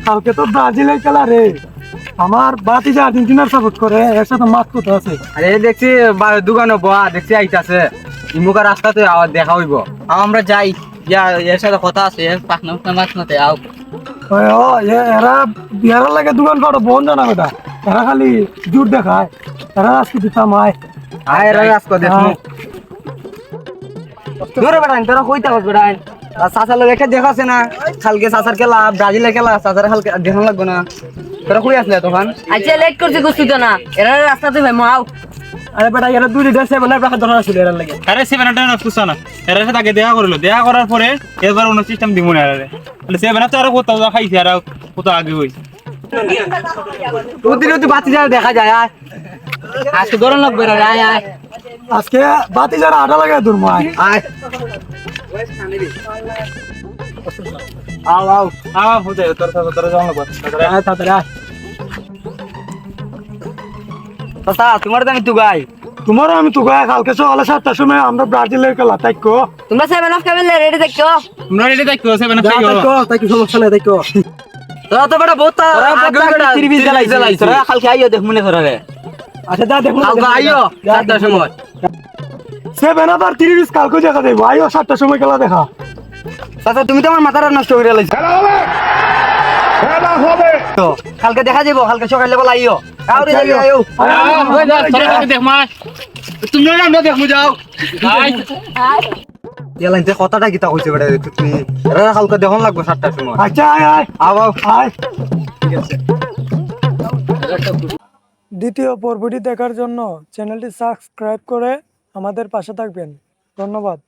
কালকে তো ব্রাজিলের খেলা রে, আমার বাতি যে আর্জেন্টিনার সাপোর্ট করে এর সাথে মাত কথা আছে। আরে দেখছি দোকানে বয়া দেখছি আইতাছে ইমুকা রাস্তাতে আওয়াজ দেখা হইব। আমরা যাই, যা এর সাথে কথা আছে, পাখনা মাছ নাতে আও। এরা বিহারের লাগে দোকান পাড়ো বন্ধ জানা কথা, এরা খালি জোর দেখায়, এরা আজকে দিতাম আয়। আয় রে আজকে দেখু দূরে বেড়ান তোরা কইতা বস বেড়ান। চাচার লগে একটা দেখাছে না, কালকে চাচার খেলা ব্রাজিলের খেলা, চাচার কালকে দেখান লাগবে না। তোরা কই আসলে তখন? আচ্ছা লেট করছি গুছি তো না, এরা রাস্তাতে ভাই মাও। আরে বেটা এরা দুই লিটার সেভেন আপ রাখার দরকার ছিল এরা লাগে। আরে সেভেন আপ না পুষা না, এর সাথে আগে দেখা করলো, দেখা করার পরে এবার অন্য সিস্টেম দিব না। আরে তাহলে সেভেন আপ তো আরো কোথাও খাইছে আর কোথাও আগে হই প্রতিদিন তো বাতি যা দেখা যায়। আয় আজকে ধরন লাগবে রে, আয় আয়। আজকে বাতি যারা আটা লাগে দূর মায়। আয় আও আও আও হতে তোর সাথে তোর যাও লাগবে আয় তাড়াতাড়ি আয়। চাচা তোমার তো আমি তু গাই। তোমারও আমি তো গায়ে কালকে সকালে 7টার সময় আমরা ব্রাজিলের খেলা তাইকো। তোমরা সেভেন অফ কেবল রেডি দেখো। তোমরা রেডি দেখো সেভেন আপ তাইকো সমস্যা নাই তাইকো। তোরা তো বড় বহুত ত্রিভিজ জ্বালাইছে। তোরা কালকে আইও দেখ মনে করে রে। আচ্ছা যা দেখুন কালকে আইও 7টার সময়। সেভেন আপ আর 30 কালকে দেখা দেবো, আইও 7টার সময় খেলা দেখা। চাচা তুমি তো আমার মাথাটা নষ্ট করে লাইছো। তো কালকে দেখা যাবো, কালকে সকালে বলা আইও। কাউরে যাই আইও। দেখ মা তোমরা আমরা দেখমু যাও। এলাইতে কথাটা কিতা কইছে বেটা তুমি। এরা কালকে দেখন লাগবে 7টার সময়। আচ্ছা আয় আয় আও আয়। দ্বিতীয় পর্বটি দেখার জন্য চ্যানেলটি সাবস্ক্রাইব করে আমাদের পাশে থাকবেন। ধন্যবাদ।